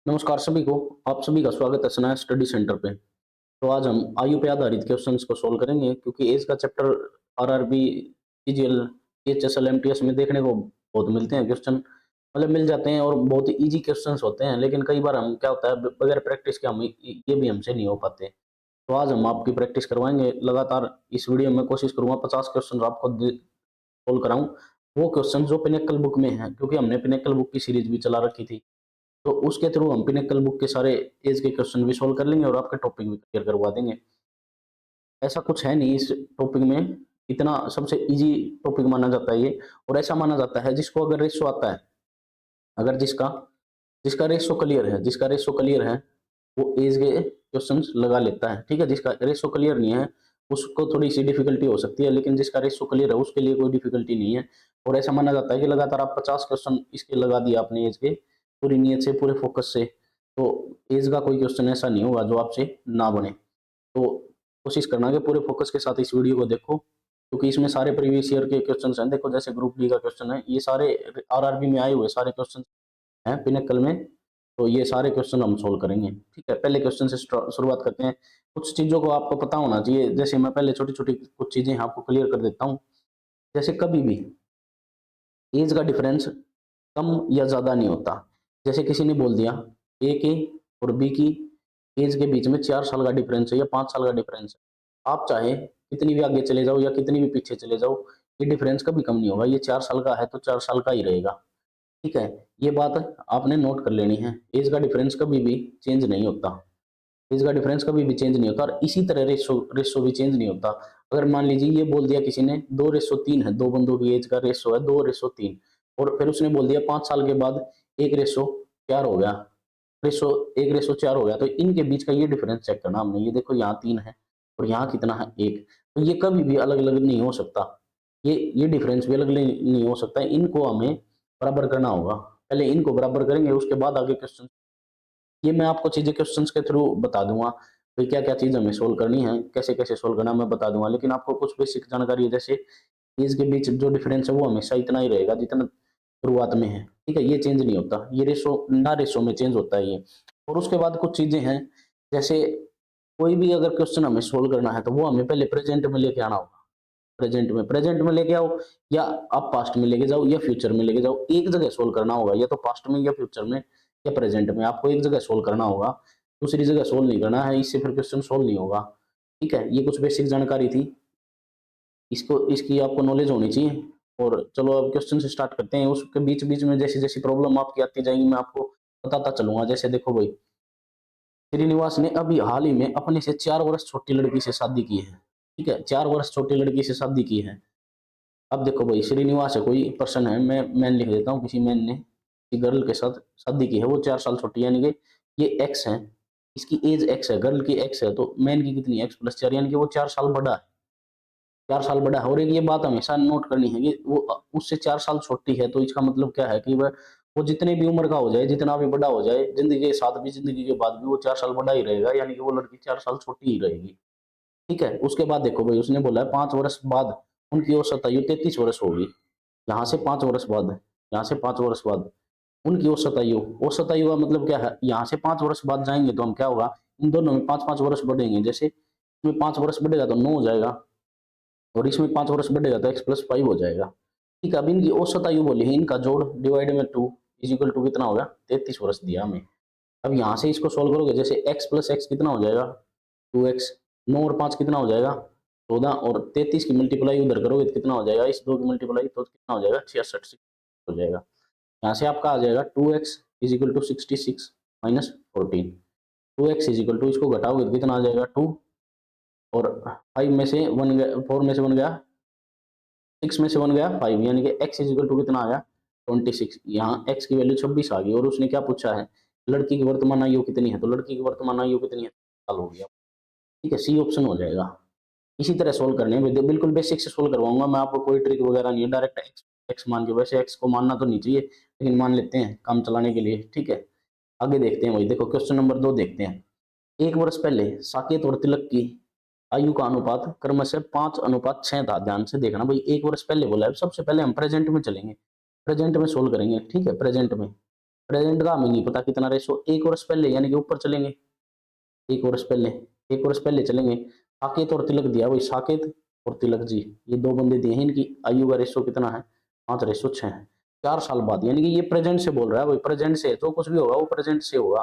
नमस्कार सभी को। आप सभी का स्वागत है सनाया स्टडी सेंटर पे। तो आज हम आयु पे आधारित क्वेश्चंस को सोल्व करेंगे क्योंकि एज का chapter RRB, CGL, HSL, MTS में देखने को बहुत मिलते हैं क्वेश्चन। मतलब मिल जाते हैं और बहुत इजी क्वेश्चंस होते हैं, लेकिन कई बार हम क्या होता है बगैर प्रैक्टिस के हम ये भी हमसे नहीं हो पाते। तो आज हम आपकी प्रैक्टिस करवाएंगे लगातार। इस वीडियो में कोशिश करूंगा 50 क्वेश्चन आपको सोल्व कराऊं। वो क्वेश्चन जो पिनेकल बुक में है, क्योंकि हमने पिनेकल बुक की सीरीज भी चला रखी थी, तो उसके थ्रू हम पिनेकल बुक के सारे एज के क्वेश्चन भी सोल्व कर लेंगे और आपके टॉपिक भी क्लियर करवा देंगे। ऐसा कुछ है नहीं इस टॉपिक में, इतना सबसे इजी टॉपिक माना जाता है ये। और ऐसा माना जाता है जिसको अगर रेशो आता है, अगर जिसका जिसका रेशो क्लियर है, जिसका रेशो क्लियर है वो एज के क्वेश्चंस लगा लेता है। ठीक है, जिसका रेशो क्लियर नहीं है उसको थोड़ी सी डिफिकल्टी हो सकती है, लेकिन जिसका रेशो क्लियर है उसके लिए कोई डिफिकल्टी नहीं है। और ऐसा माना जाता है कि लगातार आप 50 क्वेश्चन इसके लगा दिया आपने एज के, पूरी नीयत से, पूरे फोकस से, तो एज का कोई क्वेश्चन ऐसा नहीं होगा जो आपसे ना बने। तो कोशिश करना कि पूरे फोकस के साथ इस वीडियो को देखो, क्योंकि इसमें सारे प्रीवियस ईयर के क्वेश्चन हैं। देखो जैसे ग्रुप डी का क्वेश्चन है, ये सारे आरआरबी में आए हुए सारे क्वेश्चन हैं पिनेकल में। तो ये सारे क्वेश्चन हम सोल्व करेंगे। ठीक है, पहले क्वेश्चन से शुरुआत करते हैं। कुछ चीजों को आपको पता होना चाहिए, जैसे मैं पहले छोटी छोटी कुछ चीजें आपको क्लियर कर देता हूँ। जैसे कभी भी एज का डिफरेंस कम या ज्यादा नहीं होता। जैसे किसी ने बोल दिया ए के और बी की एज के बीच में 4 साल का डिफरेंस है या 5 साल का डिफरेंस है, आप चाहे कितनी भी आगे चले जाओ या कितनी भी पीछे चले जाओ, ये डिफरेंस कभी कम नहीं होगा। ये 4 साल का है तो 4 साल का ही रहेगा। ठीक है, ये बात आपने नोट कर लेनी है। एज का डिफरेंस कभी भी चेंज नहीं होता। एज का डिफरेंस कभी भी चेंज नहीं होता, और इसी तरह रेशो रेशो भी चेंज नहीं होता। अगर मान लीजिए ये बोल दिया किसी ने 2:3 है, दो बंदों की एज का रेशो है 2:3, और फिर उसने बोल दिया 5 साल के बाद 1:4 हो गया, रेशो 1:4 हो गया, तो इनके बीच का ये डिफरेंस चेक करना हमने। ये देखो यहाँ 3 है और यहाँ कितना है 1, तो ये कभी भी अलग अलग नहीं हो सकता। ये डिफरेंस भी अलग नहीं हो सकता। इनको हमें बराबर करना होगा। पहले इनको बराबर करेंगे, उसके बाद आगे क्वेश्चन। ये मैं आपको चीजें क्वेश्चंस के थ्रू बता दूंगा, भाई क्या क्या चीज हमें सोल्व करनी है, कैसे कैसे सोल्व करना है मैं बता दूंगा। लेकिन आपको कुछ बेसिक जानकारी है, जैसे एज के बीच जो डिफरेंस है वो हमेशा इतना ही रहेगा जितना शुरुआत में है। ठीक है, ये चेंज नहीं होता। ये रेशो ना रेशो में चेंज होता है ये। और उसके बाद कुछ चीजें हैं, जैसे कोई भी अगर क्वेश्चन हमें सोल्व करना है तो वो हमें पहले प्रेजेंट में लेके आना होगा। प्रेजेंट में लेके आओ, या आप पास्ट में लेके जाओ या फ्यूचर में लेके जाओ, एक जगह सोल्व करना होगा, या तो पास्ट में या फ्यूचर में या प्रेजेंट में, आपको एक जगह सोल्व करना होगा। दूसरी जगह सोल्व नहीं करना है, इससे फिर क्वेश्चन सोल्व नहीं होगा। ठीक है, ये कुछ बेसिक जानकारी थी, इसको इसकी आपको नॉलेज होनी चाहिए। और चलो अब क्वेश्चन से स्टार्ट करते हैं। उसके बीच बीच में जैसी जैसी प्रॉब्लम आपकी आती जाएगी मैं आपको बताता चलूंगा। जैसे देखो भाई, श्रीनिवास ने अभी हाल ही में अपने से 4 वर्ष छोटी लड़की से शादी की है। ठीक है, 4 वर्ष छोटी लड़की से शादी की है। अब देखो भाई, श्रीनिवास है, कोई पर्सन है, मैं मैन लिख देता हूँ, किसी मैन ने किसी गर्ल के साथ शादी की है, वो 4 साल छोटी है, यानी कि ये एक्स है, इसकी एज एक्स है, गर्ल की एक्स है, तो मैन की कितनी, x+4, यानी कि वो 4 साल बड़ा है। 4 साल बड़ा है। और एक ये बात हमेशा नोट करनी है कि वो उससे 4 साल छोटी है, तो इसका मतलब क्या है कि वह वो जितने भी उम्र का हो जाए, जितना भी बड़ा हो जाए, जिंदगी के साथ भी, जिंदगी के बाद भी वो 4 साल बड़ा ही रहेगा, यानी कि वो लड़की 4 साल छोटी ही रहेगी। ठीक है, उसके बाद देखो भाई, उसने बोला है 5 वर्ष बाद उनकी औसत आयु 33 वर्ष होगी। यहाँ से 5 वर्ष बाद, यहाँ से 5 वर्ष बाद उनकी औसत आयु, औसत आयु का मतलब क्या है, यहाँ से 5 वर्ष बाद जाएंगे तो हम क्या होगा, इन दोनों में 5-5 वर्ष बढ़ेंगे। जैसे इसमें 5 वर्ष बढ़ेगा तो 9 हो जाएगा, और इसमें 5 वर्ष बढ़ेगा तो x+5 हो जाएगा। ठीक है, अब इनकी औसत आयु बोली है, इनका जोड़ डिवाइड में 2 इज इक्वल टू कितना होगा, 33 वर्ष दिया हमें। अब यहाँ से इसको सोल्व करोगे, जैसे x+x कितना हो जाएगा, 2x, 9 और 5 कितना हो जाएगा, 14, और 33 की मल्टीप्लाई उधर करोगे तो कितना हो जाएगा, इस 2 की मल्टीप्लाई तो कितना हो जाएगा, 66 हो जाएगा। यहाँ से आपका आ जाएगा 2x is equal to 66 minus 14। 2x is equal to, इसको घटाओगे तो कितना आ जाएगा 2, और 5 में से 1 गया, 4 में से 1 गया, 6 में से 1 गया 5, यानी कि x इज इक्वल टू कितना आ गया 26। यहाँ x की वैल्यू 26 आ गई। और उसने क्या पूछा है, लड़की की वर्तमान आयु कितनी है, तो लड़की की वर्तमान आयु कितनी है, साल हो गया। ठीक है, सी ऑप्शन हो जाएगा। इसी तरह सोल्व करने हैं, बिल्कुल बेसिक से सोल्व करवाऊंगा मैं आपको, कोई ट्रिक वगैरह नहीं है। डायरेक्ट एक्स एक्स मान के, वैसे एक्स को मानना तो नहीं चाहिए लेकिन मान लेते हैं काम चलाने के लिए। ठीक है, आगे देखते हैं। वही देखो, क्वेश्चन नंबर 2 देखते हैं। 1 वर्ष पहले साकेत और तिलक की आयु का अनुपात क्रमशः 5:6 था। ध्यान से देखना भाई, 1 वर्ष पहले बोला है। सबसे पहले हम प्रेजेंट में चलेंगे, प्रेजेंट में सोल्व करेंगे। ठीक है, प्रेजेंट में प्रेजेंट का हमें नहीं पता कितना रेशो, एक वर्ष पहले यानी कि ऊपर चलेंगे, एक वर्ष पहले, एक वर्ष पहले चलेंगे। साकेत और तिलक दिया वही, साकेत और तिलक जी ये दो बंदे दिए हैं, इनकी आयु का रेशो कितना है, 5:6 है। 4 साल बाद, यानी कि ये प्रेजेंट से बोल रहा है, वही प्रेजेंट से जो कुछ भी होगा वो प्रेजेंट से होगा।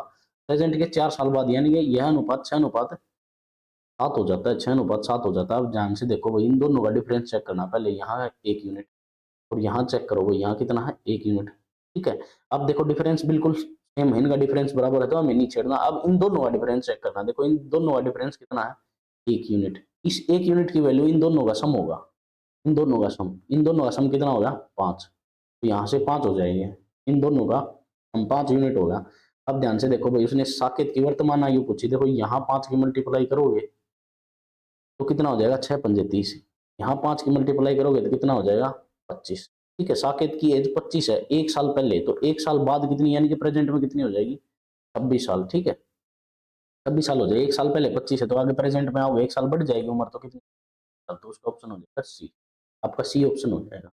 प्रेजेंट के 4 साल बाद, यानी कि यह अनुपात 6:7 हो जाता है, 6:7 हो जाता है। अब ध्यान से देखो भाई, इन दोनों का डिफरेंस चेक करना, पहले यहाँ है 1 यूनिट और यहाँ चेक करो भाई, यहाँ कितना है 1 यूनिट। ठीक है, अब देखो डिफरेंस बिल्कुल सेम है, इनका डिफरेंस बराबर है तो हमें नहीं छेड़ना। अब इन दोनों का डिफरेंस चेक करना, देखो इन दोनों का डिफरेंस कितना है, 1 यूनिट। इस 1 यूनिट की वैल्यू इन दोनों का सम होगा, इन दोनों का सम, इन दोनों का सम कितना होगा 5, तो यहाँ से 5 हो जाएंगे, इन दोनों का सम 5 यूनिट होगा। अब ध्यान से देखो भाई, उसने साकेत की वर्तमान आयु पूछी, देखो यहाँ 5 की मल्टीप्लाई करोगे तो कितना हो जाएगा, 6×5 = 30। यहाँ 5 की मल्टीप्लाई करोगे तो कितना हो जाएगा 25। ठीक है, साकेत की एज 25 है, 1 साल पहले, तो 1 साल बाद कितनी, यानी कि प्रेजेंट में कितनी हो जाएगी 26 साल। ठीक है, 26 साल हो जाएगी, 1 साल पहले 25 है तो आगे प्रेजेंट में आओगे 1 साल बढ़ जाएगी उम्र, तो कितनी, तो उसका ऑप्शन हो जाएगा सी, आपका सी ऑप्शन हो जाएगा।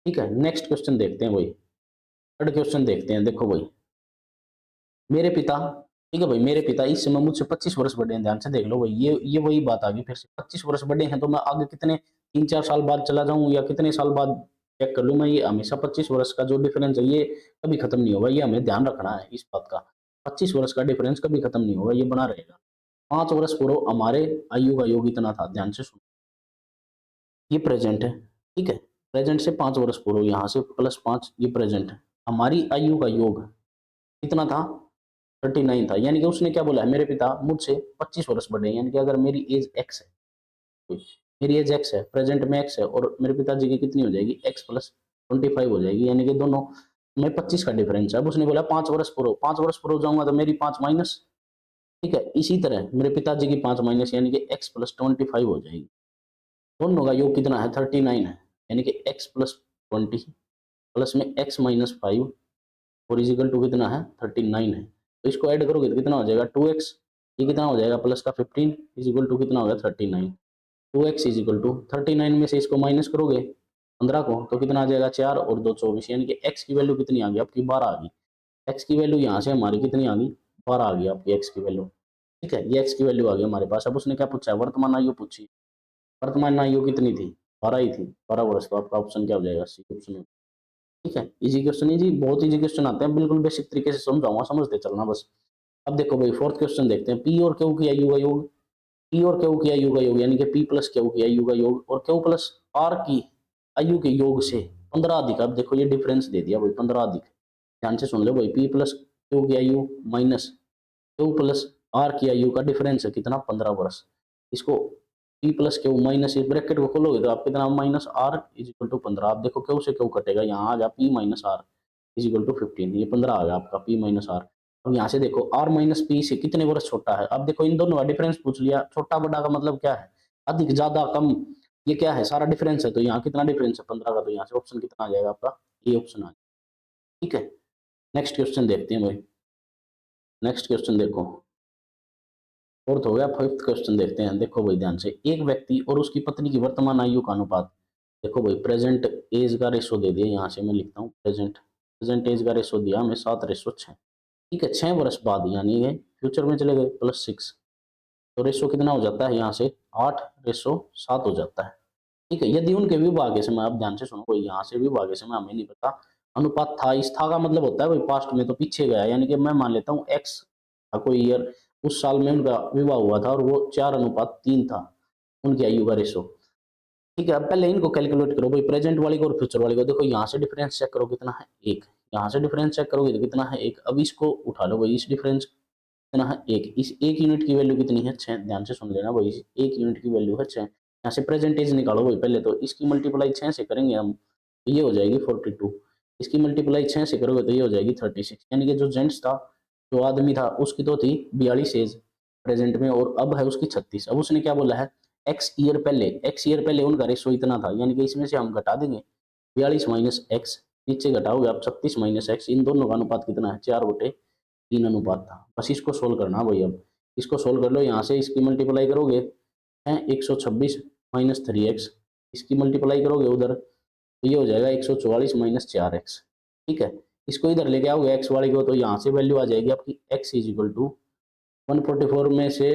ठीक है, नेक्स्ट क्वेश्चन देखते हैं भाई, थर्ड क्वेश्चन देखते हैं। देखो भाई, मेरे पिता, ठीक है भाई, मेरे पिता इस समय मुझसे 25 वर्ष बड़े हैं। ध्यान से देख लो भाई, ये वही बात आ गई फिर से, 25 वर्ष बड़े हैं तो मैं आगे कितने 3-4 साल बाद चला जाऊं या कितने साल बाद चेक कर लूं मैं, ये हमेशा 25 वर्ष का जो डिफरेंस है ये कभी खत्म नहीं होगा, ये हमें ध्यान रखना है इस बात का। 25 वर्ष का डिफरेंस कभी खत्म नहीं होगा, ये बना रहेगा। 5 वर्ष पूर्व हमारे आयु का योग इतना था, ध्यान से सुनो, ये प्रेजेंट है। ठीक है, प्रेजेंट से 5 वर्ष पूर्व, यहाँ से +5, ये प्रेजेंट है। हमारी आयु का योग कितना था, 39 था। यानी कि उसने क्या बोला है, मेरे पिता मुझसे 25 वर्ष बड़े हैं, यानी कि अगर मेरी एज एक्स है, मेरी एज एक्स है, प्रेजेंट में एक्स है, और मेरे पिताजी की कितनी हो जाएगी, x + 25 हो जाएगी, यानी कि दोनों में 25 का डिफरेंस है। अब उसने बोला 5 वर्ष पूर्व, 5 वर्ष पूर्व जाऊंगा तो मेरी 5 माइनस, ठीक है, इसी तरह मेरे पिताजी की 5 माइनस, यानी कि x + 25 हो जाएगी। दोनों का योग कितना है, 39 है, यानी कि x + 20 प्लस में x - 5 और इजिकल टू कितना है 39 है। तो इसको ऐड करोगे तो कितना हो जाएगा 2x, ये कितना हो जाएगा प्लस का 15 इजिकल टू कितना होगा 39। 2x इजिकल टू 39 में से इसको माइनस करोगे 15 को तो कितना आ जाएगा 4 और 2 24, यानी कि x की वैल्यू कितनी आ गई आपकी 12 आ गई। x की वैल्यू यहाँ से हमारी कितनी आ गई 12 आ गई आपकी x की वैल्यू। ठीक है, ये x की वैल्यू आ गई हमारे पास। अब उसने क्या पूछा है, वर्तमान आयु पूछी, वर्तमान आयु कितनी थी 12 ही थी, 12 वर्ष, तो आपका ऑप्शन क्या हो जाएगा सी ऑप्शन। ठीक है, इजी क्वेश्चन है जी, बहुत इजी क्वेश्चन आते हैं, बिल्कुल बेसिक तरीके से समझाऊंगा, समझते चलना बस। अब देखो भाई, फोर्थ क्वेश्चन देखते हैं, पी और क्यू की आयु का योग, पी और क्यू की आयु का योग, यानी कि पी प्लस क्यू की आयु का योग और क्यू प्लस आर की आयु के योग से 15 अधिक। अब देखो ये डिफरेंस दे दिया भाई 15 अधिक, ध्यान से सुन लो भाई, पी प्लस क्यू की आयु माइनस क्यू प्लस आर की आयु का डिफरेंस है कितना 15 वर्ष। इसको पी प्लस क्यू माइनस, इस ब्रैकेट को खोलोगे तो आप कितना -r इजिकल टू 15। आप देखो क्यू से क्यू कटेगा, यहाँ आ गया p - r इजिकल टू 15, ये 15 आ गया आपका p - r। अब यहाँ से देखो r - p से कितने वर्ष छोटा है। अब देखो इन दोनों का डिफरेंस पूछ लिया, छोटा बड़ा का मतलब क्या है, अधिक ज्यादा कम, ये क्या है सारा डिफरेंस है। तो यहाँ कितना डिफरेंस है 15 का, तो यहाँ से ऑप्शन कितना आ जाएगा आपका, ये ऑप्शन आ जाएगा। ठीक है, नेक्स्ट क्वेश्चन देखते हैं भाई, नेक्स्ट क्वेश्चन देखो, फोर्थ हो गया, फिफ्थ क्वेश्चन देखते हैं। देखो भाई ध्यान से, एक व्यक्ति और उसकी पत्नी की वर्तमान आयु का अनुपात। देखो भाई, प्रेजेंट एज का रेशो दे दिया, यहाँ से मैं लिखता हूँ प्रेजेंट, प्रेजेंट एज का रेशो दिया हमें 7:6। ठीक है, 6 वर्ष बाद यानी ये फ्यूचर में चले गए +6, तो रेशो कितना हो जाता है यहाँ से 8:7 हो जाता है। ठीक है, यदि उनके विभाज्य समय, आप ध्यान से सुनो कोई, यहाँ से विभाज्य समय हमें नहीं पता, अनुपात था, इस था का मतलब होता है भाई पास्ट में, तो पीछे गया, यानी कि मैं मान लेता हूँ एक्स था कोई ईयर, उस साल में उनका विवाह हुआ था और वो 4:3 था उनकी आयु का रेशो। ठीक है, अब पहले इनको कैलकुलेट करो भाई, प्रेजेंट वाले को और फ्यूचर वाले को। देखो यहाँ से डिफरेंस चेक करो कितना है 1, यहाँ से डिफरेंस चेक करोगे तो कितना है 1। अब इसको उठा लो भाई, इस डिफरेंस कितना है 1, इस 1 यूनिट की वैल्यू कितनी है 6, ध्यान से सुन लेना भाई, 1 यूनिट की वैल्यू है 6। यहाँ से प्रेजेंटेज निकालो भाई पहले, तो इसकी मल्टीप्लाई 6 से करेंगे हम तो ये हो जाएगी 42, इसकी मल्टीप्लाई 6 से करोगे तो ये हो जाएगी 36, यानी कि जो जेंट्स था, जो आदमी था, उसकी तो थी 42 एज प्रेजेंट में और अब है उसकी 36। अब उसने क्या बोला है, एक्स ईयर पहले उनका रेशो इतना था, यानी कि इसमें से हम घटा देंगे 42 माइनस एक्स, नीचे घटाओगे आप 36 माइनस एक्स, इन दोनों का अनुपात कितना है 4/3 अनुपात था। बस इसको सोल्व करना भाई, अब इसको सोल्व कर लो, यहाँ से इसकी मल्टीप्लाई करोगे है 126 माइनस 3x, इसकी मल्टीप्लाई करोगे उधर तो ये हो जाएगा 144 माइनस 4x। ठीक है, इसको इधर लेके आओगे एक्स वाले को, तो यहाँ से वैल्यू आ जाएगी आपकी एक्स इज इक्वल टू 144 में से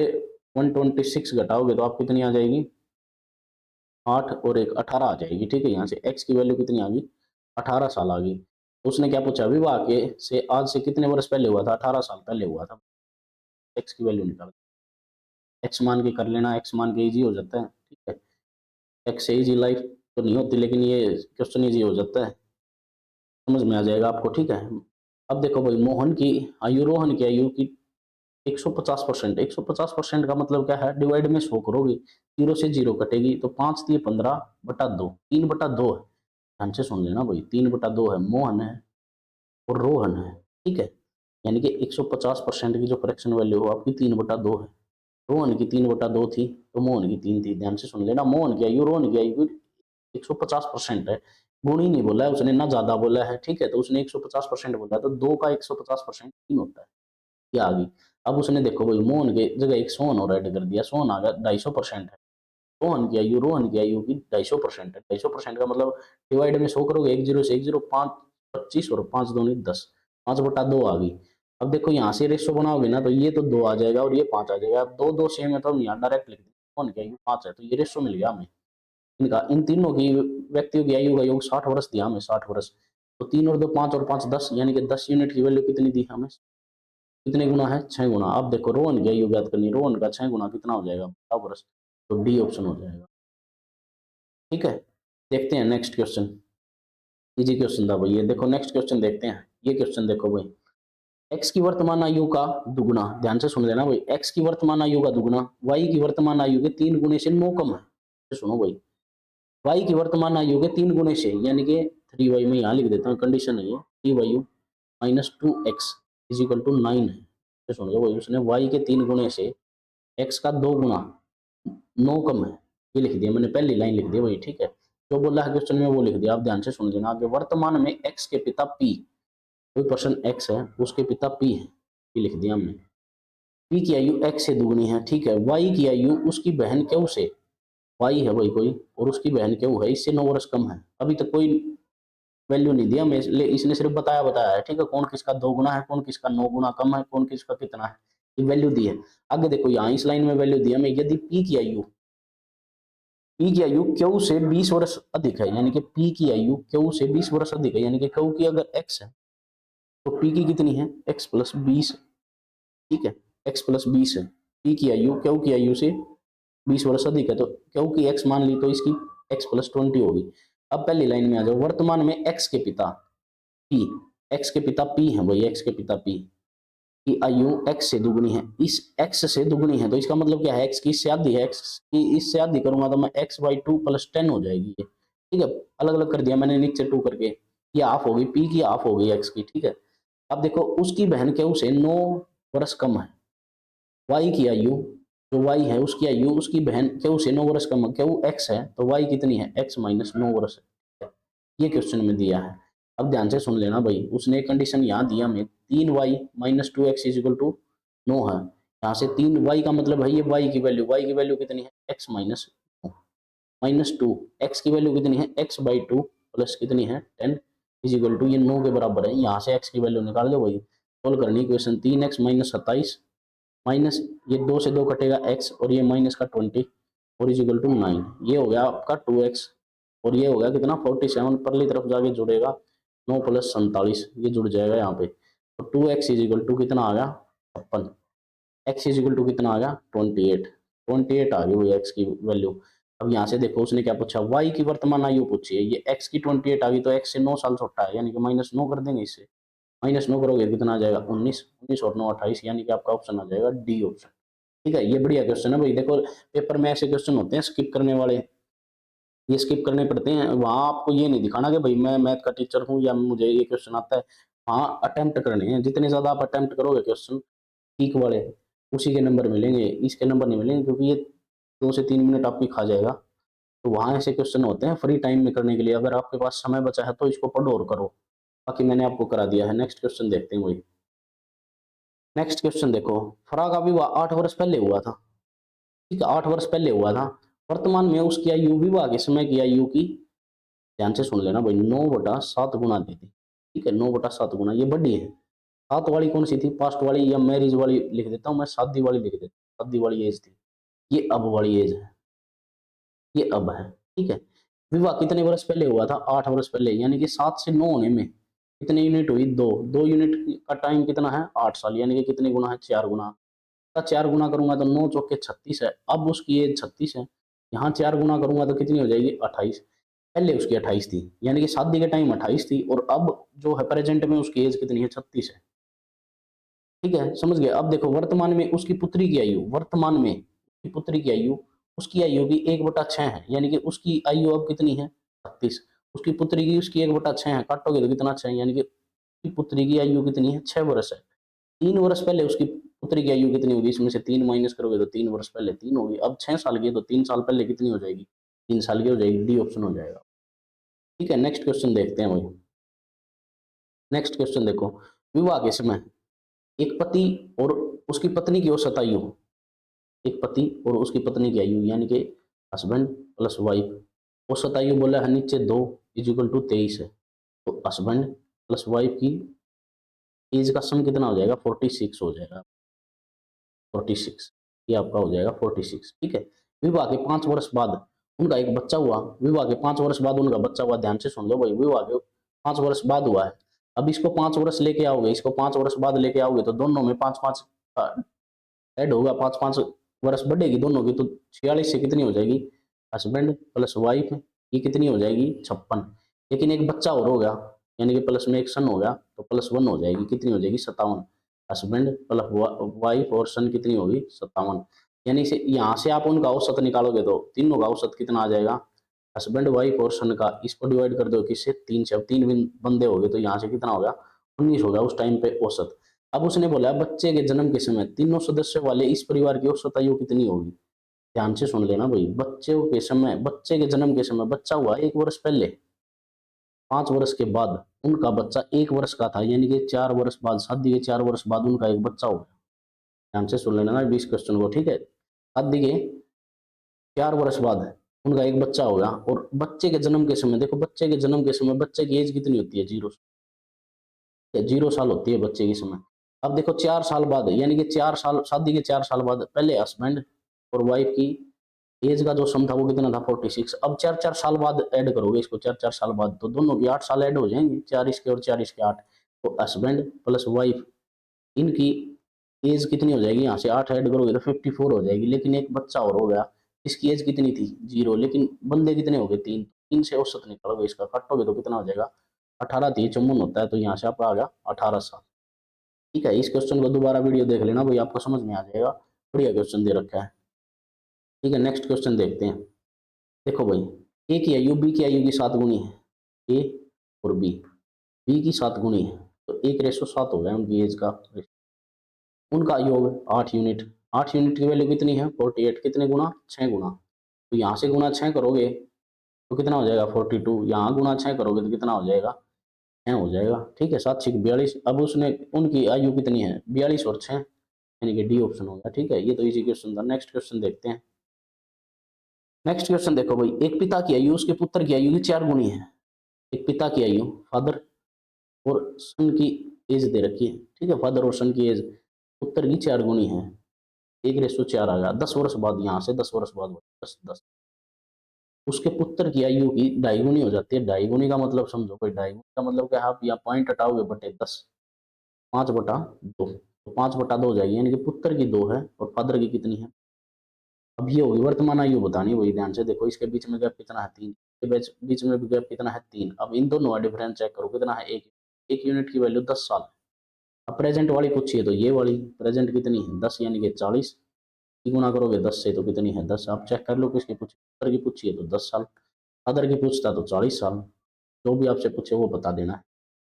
126 घटाओगे तो आप कितनी आ जाएगी, 8 और एक 18 आ जाएगी। ठीक है, यहाँ से एक्स की वैल्यू कितनी आ गई, 18 साल आ गई। तो उसने क्या पूछा, विवाह के से आज से कितने वर्ष पहले हुआ था, 18 साल पहले हुआ था। एक्स की वैल्यू निकाल, एक्स मान के कर लेना, एक्स मान के इजी हो जाता है। ठीक है, एक्स से इजी लाइफ तो नहीं होती, लेकिन ये क्वेश्चन इजी हो जाता है, समझ में आ जाएगा आपको। ठीक है, अब देखो भाई, मोहन की आयु रोहन की आयु की 150%। 150% का मतलब क्या है, डिवाइड में 100 करोगे, जीरो से जीरो कटेगी, तो 5 दिए 15/2, 3/2 है। ध्यान से सुन लेना भाई, 3/2 है, मोहन है और रोहन है। ठीक है, यानी कि 150% की जो करेक्शन वैल्यू हो आपकी 3/2 है। रोहन की 3/2 थी तो मोहन की 3 थी। ध्यान से सुन लेना, मोहन की आयु रोहन की आयु 150% है। गुण ही नहीं बोला है उसने, ना ज्यादा बोला है। ठीक है, तो उसने 150% बोला है, तो 2 का 150% 3 होता है, ये आ गई। अब उसने देखो भाई, मोहन के जगह एक सोहन और ऐड कर दिया, सोहन आ गया 250% है। रोहन की आयु की 250% है। 250% का मतलब डिवाइड में 100 करोगे, एक जीरो से एक जीरो, 5 25 और 5 दूनी 10, 5/2 आ गई। अब देखो यहाँ से रेशो बनाओगे ना, तो ये तो 2 आ जाएगा और ये 5 आ जाएगा। अब 2 2 सेम है तो हम यहाँ डायरेक्ट लिख देंगे, मोहन की आयु 5 है, तो ये रेशो मिल गया हमें इनका। इन तीनों की व्यक्तियों की आयु का योग 60 वर्ष दिया हमें, 60 वर्ष। तो 3 और 2 5 और 5 10, यानी कि 10 यूनिट की वैल्यू कितनी दी हमें, कितने गुना है, 6 गुना। अब देखो रोहन की आयु ज्ञात करनी, रोहन का 6 गुना कितना हो जाएगा, 12 वर्ष। तो डी ऑप्शन हो जाएगा। ठीक है, देखते हैं नेक्स्ट क्वेश्चन। इजी क्वेश्चन था भाई ये, देखो नेक्स्ट क्वेश्चन देखते हैं। ये क्वेश्चन देखो भाई, एक्स की वर्तमान आयु का दुगुना, ध्यान से सुन लेना भाई, एक्स की वर्तमान आयु का दुगुना वाई की वर्तमान आयु के 3 गुने से 9 कम है। तो सुनो भाई, वाई की वर्तमान आयु के 3 गुने से, यानी कि 3y में यहाँ लिख देता हूँ, कंडीशन है ये, 3y minus 2x is equal to 9 है। तो सुन लो भाई, उसने y के 3 गुने से x का 2 गुना 9 कम है, ये लिख दिया मैंने, पहली लाइन लिख दी भाई। ठीक है, जो बोला है क्वेश्चन में वो लिख दिया, आप ध्यान से सुन लेना आगे। वर्तमान में x के पिता p, कोई पर्सन x है, उसके पिता p है, ये लिख दिया हमने। p की आयु x से दुगनी है। ठीक है, y की आयु उसकी बहन क्यू से, y है भाई कोई और उसकी बहन क्यू है, इससे 9 वर्ष कम है। अभी तक कोई वैल्यू नहीं दिया मैं, इसने सिर्फ बताया बताया है। ठीक है, कौन किसका 2 गुना है, कौन किसका 9 गुना कम है, कौन किसका कितना है, ये वैल्यू दी है। आगे देखो, यहाँ इस लाइन में वैल्यू दी है हमें, यदि पी की आयु क्यू से 20 वर्ष अधिक है, यानी कि पी की आयु क्यू से 20 वर्ष अधिक है, यानी कि क्यू की अगर एक्स है तो पी की कितनी है, एक्स प्लस 20। ठीक है, एक्स प्लस 20 है, पी की आयु क्यू की आयु से 20 वर्ष अधिक है, तो क्यू की एक्स मान ली तो इसकी x+20 होगी। अब पहली लाइन में आ जाओ, वर्तमान में एक्स के पिता पी, एक्स के पिता पी है भाई, एक्स के पिता पी की आयु एक्स से दुगनी है, इस एक्स से दुगनी है, तो इसका मतलब क्या है, एक्स की इससे आधी है, एक्स की इससे आधी करूंगा तो मैं x/2 + 10 हो जाएगी ये। ठीक है, अलग अलग कर दिया मैंने नीचे 2 करके, ये हाफ होगी, पी की हाफ हो गई एक्स की। ठीक है, अब देखो उसकी बहन क्यू से 9 वर्ष कम है, वाई की आयु, जो वाई है उसकी आयु उसकी बहन क्यू से 9 वर्ष कम है, क्यू एक्स है तो वाई कितनी है, x-9 वर्ष है। ये क्वेश्चन में दिया है। अब ध्यान से सुन लेना भाई, उसने कंडीशन यहाँ दिया हमें, 3y minus 2x is equal to 9 है। यहाँ से 3y का मतलब है ये y की वैल्यू कितनी है, x-2 x की वैल्यू कितनी है, x/2 प्लस कितनी है 10 इज इक्वल टू, ये 9 के बराबर है। यहाँ से x की वैल्यू निकाल दो भाई, सोल्व करनी इक्वेशन, 3x माइनस 27 माइनस ये 2 से 2 कटेगा x और ये माइनस का 20 और इज इक्वल टू 9, ये हो गया आपका 2x और ये हो गया कितना 47, परली तरफ जाके जुड़ेगा 9 + 47, ये जुड़ जाएगा यहाँ पे, तो 2x इज इक्वल टू कितना आ गया 56, x इज इक्वल टू कितना आ गया 28 आ गई वो x की वैल्यू। अब यहाँ से देखो उसने क्या पूछा, y की वर्तमान आयु पूछी है, ये x की 28 आ गई तो x से 9 साल छोटा है, यानी कि -9 कर देंगे इससे, -9 करोगे कितना आ जाएगा 19, 19 और 9 28, यानी कि आपका ऑप्शन आ जाएगा डी ऑप्शन। ठीक है, ये बढ़िया क्वेश्चन है भाई। देखो पेपर में ऐसे क्वेश्चन होते हैं स्किप करने वाले, ये स्किप करने पड़ते हैं, वहां आपको ये नहीं दिखाना कि भाई मैं मैथ का टीचर हूँ या मुझे ये क्वेश्चन आता है, हाँ अटेम्प्ट करने हैं, जितने ज्यादा आप अटेम्प्ट करोगे क्वेश्चन ठीक वाले, उसी के नंबर मिलेंगे, इसके नंबर नहीं मिलेंगे, क्योंकि ये 2 से 3 मिनट आपकी खा जाएगा। तो वहां ऐसे क्वेश्चन होते हैं फ्री टाइम में करने के लिए, अगर आपके पास समय बचा है तो इसको पढ़ो और करो, बाकी मैंने आपको करा दिया है। नेक्स्ट क्वेश्चन देखते हैं वही। नेक्स्ट क्वेश्चन देखो, फराह का विवाह 8 वर्ष पहले हुआ था। ठीक है, 8 वर्ष पहले हुआ था, वर्तमान में उसकी आयु विवाह के समय की आयु की, ध्यान से सुन लेना भाई, 9/7 गुना दे दी। ठीक है, 9/7 गुना, ये बड़ी है। 7 वाली कौन सी थी, पास्ट वाली या मैरिज वाली लिख देता हूँ मैं, शादी वाली लिख देता हूँ, शादी वाली एज थी। ये अब वाली एज है, ये अब है, ठीक है। विवाह कितने वर्ष पहले हुआ था, 8 वर्ष पहले, यानी कि 7 से 9 होने में कितनी यूनिट हुई, 2। 2 यूनिट का टाइम कितना है, 8 साल, यानी कि कितने गुना है, 4 गुना। का 4 गुना करूंगा तो 9 चौके 36 है, अब उसकी एज 36 है। यहाँ 4 गुना करूंगा तो कितनी हो जाएगी, 28। पहले उसकी 28 थी, यानी कि शादी के टाइम 28 थी, और अब जो है प्रेजेंट में उसकी एज कितनी है, 36 है। ठीक है, समझ गए। अब देखो वर्तमान में उसकी पुत्री की आयु, वर्तमान में उसकी पुत्री की आयु, उसकी आयु की 1/6 है, यानी कि उसकी आयु अब कितनी है, 36। उसकी पुत्री की, उसकी 1/6 है, काटोगे तो कितना 6, यानी कि उसकी पुत्री की आयु कितनी है, 6 वर्ष है। 3 वर्ष पहले उसकी पुत्री की आयु कितनी होगी, इसमें से 3 माइनस करोगे तो 3 वर्ष पहले 3 होगी। अब 6 साल की है तो 3 साल पहले कितनी हो जाएगी, 3 साल की हो जाएगी, डी ऑप्शन हो जाएगा। ठीक है, नेक्स्ट क्वेश्चन देखते हैं भाई। नेक्स्ट क्वेश्चन देखो, विवाह के समय एक पति और उसकी पत्नी की औसत आयु, एक पति और उसकी पत्नी की आयु, यानी कि हस्बैंड प्लस वाइफ, औसत आयु बोला है नीचे 2 इजिकल टू 23 है, तो हस्बैंड प्लस वाइफ की एज का सम कितना हो जाएगा, 46 हो जाएगा, 46, ये आपका हो जाएगा 46। ठीक है, विवाह के 5 वर्ष बाद उनका एक बच्चा हुआ, विवाह के 5 वर्ष बाद उनका बच्चा हुआ, ध्यान से सुन लो भाई, विवाह के 5 वर्ष बाद हुआ है। अब इसको 5 वर्ष लेके आओगे, इसको 5 वर्ष बाद लेके आओगे तो दोनों में 5-5 ऐड होगा, 5-5 वर्ष बढ़ेगी दोनों की, तो 46 से कितनी हो जाएगी, हस्बैंड प्लस वाइफ, ये कितनी हो जाएगी, 56। लेकिन एक बच्चा और होगा, यानी कि प्लस में एक सन हो गया, तो +1 हो जाएगी, कितनी हो जाएगी, 57। हस्बैंड प्लस वाइफ और सन कितनी होगी, 57। यानी से यहाँ से आप उनका औसत निकालोगे तो तीनों का औसत कितना आ जाएगा, हस्बैंड वाइफ और सन का, इसको डिवाइड कर दो किससे, 3 से। अब 3 बंदे हो गए तो यहाँ से कितना होगा, 19 होगा उस टाइम पे औसत। अब उसने बोला बच्चे के जन्म के समय तीनों सदस्यों वाले इस परिवार की औसत आयु कितनी होगी। ध्यान से सुन लेना भाई, बच्चे के समय, बच्चे के जन्म के समय बच्चा हुआ 1 वर्ष पहले, 5 वर्ष के बाद उनका बच्चा 1 वर्ष का था, यानी कि 4 वर्ष बाद, शादी के 4 वर्ष बाद उनका एक बच्चा हो गया। ध्यान से सुन लेना 20 क्वेश्चन को, ठीक है। शादी के 4 वर्ष बाद उनका एक बच्चा होगा, और बच्चे के जन्म के समय, देखो बच्चे के जन्म के समय बच्चे की एज कितनी होती है, 0 साल होती है बच्चे की समय। अब देखो 4 साल बाद, यानी कि 4 साल, शादी के 4 साल बाद पहले हस्बैंड और वाइफ की एज का जो सम था वो कितना था, 46। अब 4-4 साल बाद ऐड करोगे इसको, 4-4 साल बाद, तो दोनों की 8 साल ऐड हो जाएंगे, 4 इसके और 4 इसके 8, तो हस्बैंड प्लस वाइफ इनकी एज कितनी हो जाएगी, यहाँ से 8 ऐड करोगे तो 54 हो जाएगी। लेकिन एक बच्चा और हो गया, इसकी एज कितनी थी, 0, लेकिन बंदे कितने हो गए, 3। 3 से औसत निकालोगे इसका, काटोगे तो कितना हो जाएगा, 18, 3 54 होता है, तो यहाँ से आपका आ गया 18 साल। ठीक है, इस क्वेश्चन को दोबारा वीडियो देख लेना भाई, आपको समझ में आ जाएगा, बढ़िया क्वेश्चन दे रखा है। ठीक है, नेक्स्ट क्वेश्चन देखते हैं। देखो भाई, ए की आयु बी की आयु की 7 गुनी है, ए और बी, बी की 7 गुनी है, तो 1:7 हो गया उनकी एज का। उनका योग 8 यूनिट, 8 यूनिट की वैल्यू कितनी है, 48, कितने गुना, 6 गुना, तो यहाँ से गुना 6 करोगे तो कितना हो जाएगा, 42, यहाँ गुना 6 करोगे तो कितना हो जाएगा, 6 हो जाएगा। ठीक है, 7×6 42। अब उसने, उनकी आयु कितनी है, 42 और 6, यानी कि डी ऑप्शन होगा। ठीक है, ये तो इजी क्वेश्चन था। नेक्स्ट क्वेश्चन देखते हैं। नेक्स्ट क्वेश्चन देखो भाई, एक पिता की आयु उसके पुत्र की आयु की 4 गुनी है। एक पिता की आयु, फादर और सन की एज दे रखी है, ठीक है, फादर और सन की एज पुत्र की 4 गुनी है, 1:4 आ गया। 10 वर्ष बाद, यहाँ से 10 वर्ष बाद 10 उसके पुत्र की आयु की 2.5 गुनी हो जाती है। 2.5 गुनी का मतलब समझो कोई, 2.5 गुनी का मतलब क्या है, आप यहाँ पॉइंट हटाओगे बटे 10, 5/2, तो 5/2 हो जाएगी, यानी कि पुत्र की 2 है और फादर की कितनी है। अब ये होगी वर्तमान आयु बतानी, वही ध्यान से देखो, इसके बीच में गैप कितना है, 3, के बीच में भी गैप कितना है, 3। अब इन दोनों का डिफरेंस चेक करो कितना है, 1। 1 यूनिट की वैल्यू 10 साल है। अब प्रेजेंट वाली पूछिए तो ये वाली प्रेजेंट कितनी है, 10, यानी कि 40 की गुना करोगे 10 से तो कितनी है, 10। आप चेक कर लो, किसकी पूछिए, पुत्र की पूछिए तो 10 साल, फादर की पूछता तो 40 साल, जो भी आपसे पूछे वो बता देना है।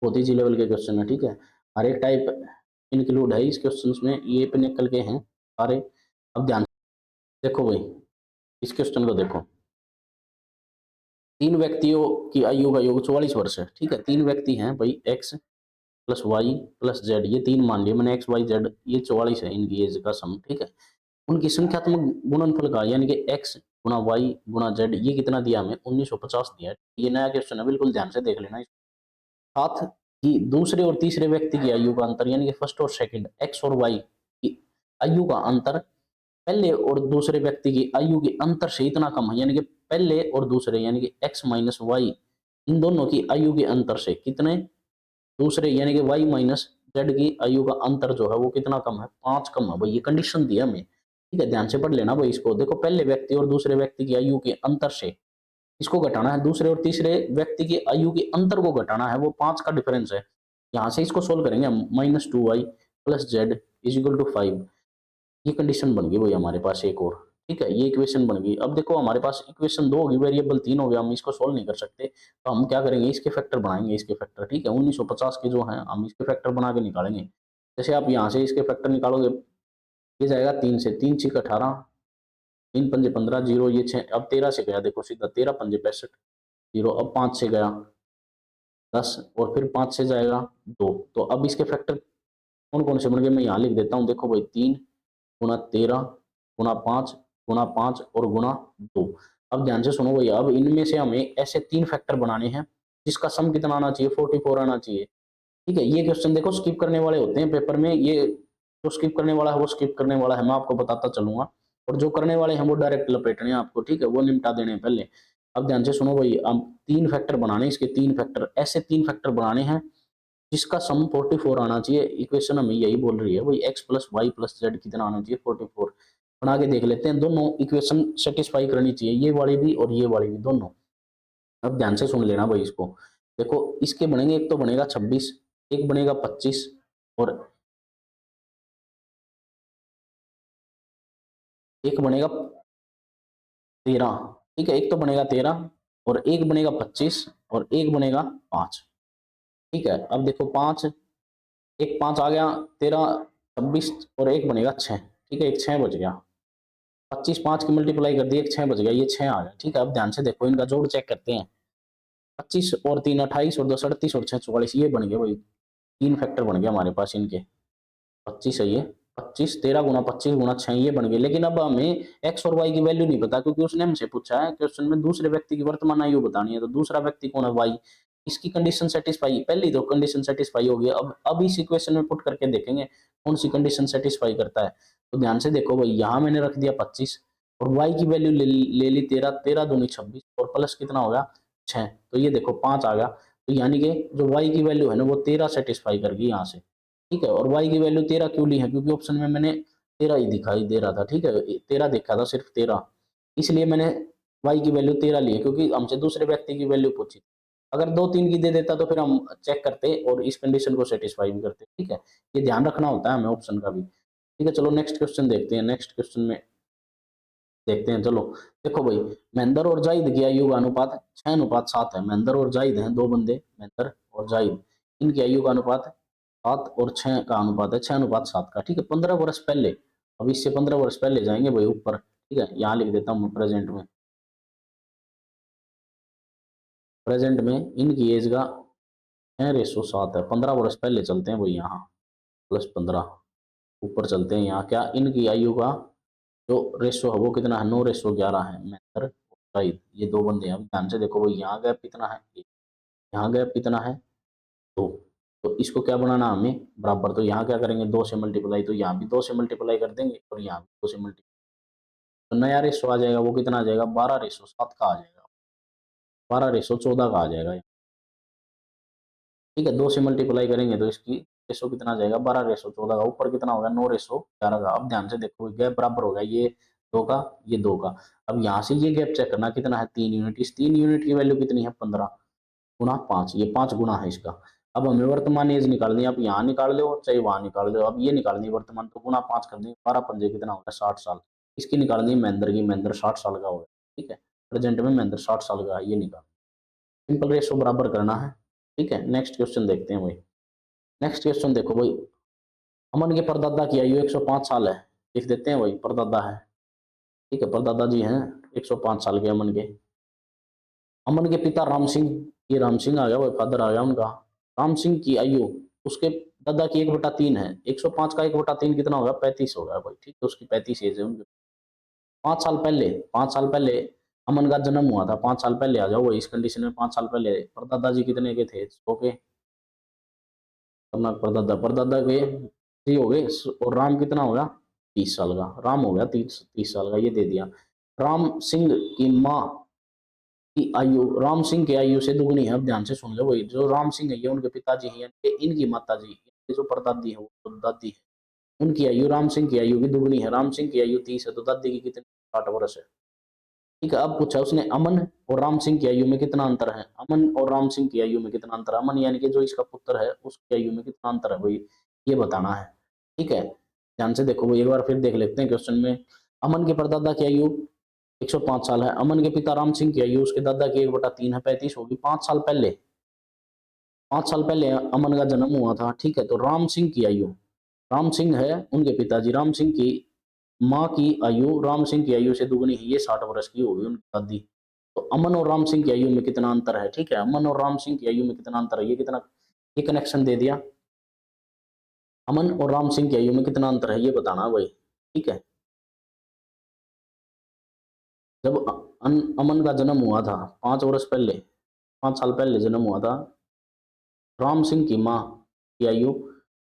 बहुत ईजी लेवल के क्वेश्चन है, ठीक है। हर एक टाइप इंक्लूड है इस क्वेश्चन में, ये पे निकल के हैं सारे। अब ध्यान से देखो भाई, इस क्वेश्चन को देखो, 3 व्यक्तियों की आयु का योग 44 वर्ष है, ठीक है। 3 व्यक्ति हैं भाई, X plus Y plus Z, ये 3 मान लिए मैंने, एक्स वाई जेड, ये 44 है इनकी एज का सम, ठीक है। उनकी संख्यात्मक गुणनफल का, यानी कि एक्स गुणा वाई गुणा जेड, ये कितना दिया हमें, 1950 दिया है। ये नया क्वेश्चन है, बिल्कुल ध्यान से देख लेना। 7 कि दूसरे और तीसरे व्यक्ति की आयु का अंतर यानी कि फर्स्ट और सेकंड एक्स और वाई की आयु का अंतर पहले और दूसरे व्यक्ति की आयु के अंतर से इतना कम है, यानी कि पहले और दूसरे यानी कि एक्स माइनस वाई इन दोनों की आयु के अंतर से कितने दूसरे यानी कि वाई माइनस जेड की आयु का अंतर जो है वो कितना कम है, 5 कम है भाई। ये कंडीशन दी है हमें, ठीक है, ध्यान से पढ़ लेना भाई इसको। देखो पहले व्यक्ति और दूसरे व्यक्ति की आयु के अंतर से इसको घटाना है, दूसरे और तीसरे व्यक्ति की आयु के अंतर को घटाना है, वो 5 का डिफरेंस है। यहाँ से इसको सोल्व करेंगे हम, -2y plus Z is equal to 5। ये कंडीशन बन गई भाई हमारे पास एक और, ठीक है, ये इक्वेशन बन गई। अब देखो हमारे पास इक्वेशन 2 होगी, वेरिएबल 3 हो गया, हम इसको सोल्व नहीं कर सकते, तो हम क्या करेंगे, इसके फैक्टर बनाएंगे, इसके फैक्टर, ठीक है, 1950 के जो हैं हम इसके फैक्टर बना के निकालेंगे। जैसे आप यहाँ से इसके फैक्टर निकालोगे, ये जाएगा 3 से, 3 6 18, 3 पंजे 15, जीरो ये 6, अब 13 से गया, देखो सीधा 13 पंजे 65, जीरो, अब 5 से गया 10, और फिर 5 से जाएगा 2। तो अब इसके फैक्टर कौन कौन से बन गए, मैं यहाँ लिख देता हूँ, देखो भाई 3 गुना 13 गुना 5 गुना 5 और गुना 2। अब ध्यान से सुनो भैया, अब इनमें से हमें ऐसे 3 फैक्टर बनाने हैं जिसका सम कितना आना चाहिए, 44 आना चाहिए, ठीक है। ये क्वेश्चन देखो स्किप करने वाले होते हैं पेपर में, ये जो स्किप करने वाला है वो स्किप करने वाला है, मैं आपको बताता चलूंगा, और जो करने वाले हैं वो डायरेक्ट लपेटने हैं आपको, ठीक है, वो निपटा देने हैं पहले। अब ध्यान से सुनो भाई, अब 3 फैक्टर बनाने, इसके 3 फैक्टर, ऐसे 3 फैक्टर बनाने हैं जिसका सम 44 आना चाहिए। इक्वेशन हमें यही बोल रही है भाई, X plus Y plus Z कितना आना चाहिए, 44। बना के देख लेते हैं, दोनों इक्वेशन सेटिस्फाई करनी चाहिए, ये वाली भी और ये वाली भी दोनों। अब ध्यान से सुन लेना भाई इसको, देखो इसके बनेंगे, एक तो बनेगा 26, एक बनेगा 25, और एक बनेगा 13, ठीक है, एक तो बनेगा 13 और एक बनेगा 25 और एक बनेगा 5, ठीक है। अब देखो 5, एक 5 आ गया, 13 26 और एक बनेगा 6, ठीक है, एक 6 बच गया, 25 5 की मल्टीप्लाई कर दी, एक 6 बच गया, ये 6 आ गया, ठीक है। अब ध्यान से देखो इनका जोड़ चेक करते हैं, 25 और 3 28 और 2 37 और 6 44, ये बन गए भाई, 3 फैक्टर बन गए हमारे पास इनके। 25 है ये, 25 13 गुना 25 गुना 6 ये बन गए। लेकिन अब हमें एक्स और वाई की वैल्यू नहीं पता, क्योंकि उसने हमसे पूछा है क्वेश्चन में दूसरे व्यक्ति की वर्तमान आयु बतानी है, तो दूसरा व्यक्ति कौन है, वाई। इसकी कंडीशन सेटिस्फाई, पहली तो कंडीशन सेटिस्फाई हो गई, अब इस इक्वेशन में पुट करके देखेंगे कौन सी कंडीशन सेटिस्फाई करता है। तो ध्यान से देखो भाई, यहाँ मैंने रख दिया 25 और वाई की वैल्यू ले ली 13, 13 दूनी 26 और प्लस कितना होगा 6, तो ये देखो 5 आ गया। तो यानी कि जो वाई की वैल्यू है ना वो 13 सेटिस्फाई कर गई यहाँ से, ठीक है। और y की वैल्यू 13 क्यों ली है, क्योंकि ऑप्शन में मैंने 13 ही दिखाई दे रहा था, ठीक है, 13 देखा था सिर्फ 13, इसलिए मैंने y की वैल्यू 13 ली है, क्योंकि हमसे दूसरे व्यक्ति की वैल्यू पूछी। अगर 2 3 की दे देता तो फिर हम चेक करते और इस कंडीशन को सेटिस्फाई भी करते, ठीक है। ये ध्यान रखना होता है हमें ऑप्शन का भी, ठीक है। चलो नेक्स्ट क्वेश्चन देखते हैं, नेक्स्ट क्वेश्चन में देखते हैं, चलो देखो भाई, महेंद्र और जाहिद की आयु का अनुपात 6:7 है। महेंद्र और जाहिद हैं दो बंदे, महेंद्र और जाहिद, इनकी आयु का अनुपात 7 और 6 का अनुपात है, 6:7 का, ठीक है। 15 वर्ष पहले, अब इससे 15 वर्ष पहले जाएंगे भाई ऊपर, ठीक है, यहाँ लिख देता हूँ प्रेजेंट में, प्रेजेंट में इनकी एज का 6:7 है, 15 वर्ष पहले चलते हैं भाई, यहाँ +15, ऊपर चलते हैं, यहाँ क्या इनकी आयु का जो रेशो है वो कितना है, 9:11 है। महेंद्र और शाहिद ये दो बंदे हैं। अब ध्यान से देखो भाई, यहाँ गैप कितना है, यहाँ गैप कितना है 2, तो इसको क्या बनाना हमें बराबर, तो यहाँ क्या करेंगे 2 से मल्टीप्लाई, तो यहाँ भी 2 से मल्टीप्लाई कर देंगे और यहाँ भी 2 से मल्टीप्लाई, तो नया रेशो आ जाएगा, वो कितना आ जाएगा 12:7 का आ जाएगा, 12:14 का आ जाएगा, ठीक है। 2 से मल्टीप्लाई करेंगे तो इसकी रेशो कितना आ जाएगा 12:14 का, ऊपर कितना होगा 9:11 का। अब ध्यान से देखो गैप बराबर होगा, ये 2 का, ये 2 का। अब यहाँ से ये गैप चेक करना कितना है 3 यूनिट, इस 3 यूनिट की वैल्यू कितनी है 15 गुना 5, ये 5 गुना है इसका। अब हमें वर्तमान एज निकालनी है, आप यहाँ निकाल लो चाहे वहां निकाल लो, अब ये निकालनी है वर्तमान, तो गुना 5 कर देंगे, 12 पंजे कितना होगा 60 साल। इसकी निकालनी है महेंद्र की, महेंद्र 60 साल का होगा, ठीक है, प्रेजेंट में महेंद्र 60 साल का है, ये निकाल, सिंपल रेशो बराबर करना है, ठीक है। नेक्स्ट क्वेश्चन देखते हैं भाई, नेक्स्ट क्वेश्चन देखो भाई, अमन के परदादा की आयु 105 साल है, लिख देते हैं भाई परदादा है, ठीक है, परदादा जी हैं 105 साल के अमन के। अमन के पिता राम सिंह, ये राम सिंह आ गया भाई, फादर आ गया उनका, राम सिंह की आयु उसके दादा की 1/3 है, 105 का 1/3 कितना होगा 35 होगा भाई, ठीक है, उसकी 35 एज है उनकी। 5 साल पहले, 5 साल पहले अमन का जन्म हुआ था, 5 साल पहले आ जाओ भाई, इस कंडीशन में 5 साल पहले परदादा जी कितने के थे, 100 के, खतरनाक परदादा, परदादा के 3 हो गए और राम कितना होगा 30 साल का, राम हो गया 30 साल का, ये दे दिया। राम सिंह की माँ की आयु राम सिंह की आयु से दुगनी है। अब ध्यान से सुन लो भाई, जो राम सिंह है ये उनके पिताजी हैं, इनकी माता जी, जो परदादी है वो तो दादी है, उनकी आयु राम सिंह की आयु की दुगनी है। राम सिंह की आयु 30 है तो दादी की कितनी 60 वर्ष है। ठीक है, अब पूछा उसने अमन और राम सिंह की आयु में कितना अंतर है। अमन और राम सिंह की आयु में कितना अंतर है, अमन यानी कि जो इसका पुत्र है उसकी आयु में कितना अंतर है भाई, ये बताना है। ठीक है, ध्यान से देखो भाई, एक बार फिर देख लेते हैं क्वेश्चन में। अमन के परदादा की आयु 105 साल है। अमन के पिता राम सिंह की आयु उसके दादा की 1/3 है, 35 होगी। 5 साल पहले, 5 साल पहले अमन का जन्म हुआ था। ठीक है, तो राम सिंह की आयु, राम सिंह है उनके पिताजी, राम सिंह की माँ की आयु राम सिंह की आयु से दुगनी है, ये 60 वर्ष की होगी उनकी दादी। तो अमन और राम सिंह की आयु में कितना अंतर है। ठीक है, अमन और राम सिंह की आयु में कितना अंतर है, ये कितना, ये कनेक्शन दे दिया। अमन और राम सिंह की आयु में कितना अंतर है ये बताना भाई। ठीक है, जब अमन का जन्म हुआ था 5 वर्ष पहले, 5 साल पहले जन्म हुआ था, राम सिंह की माँ की आयु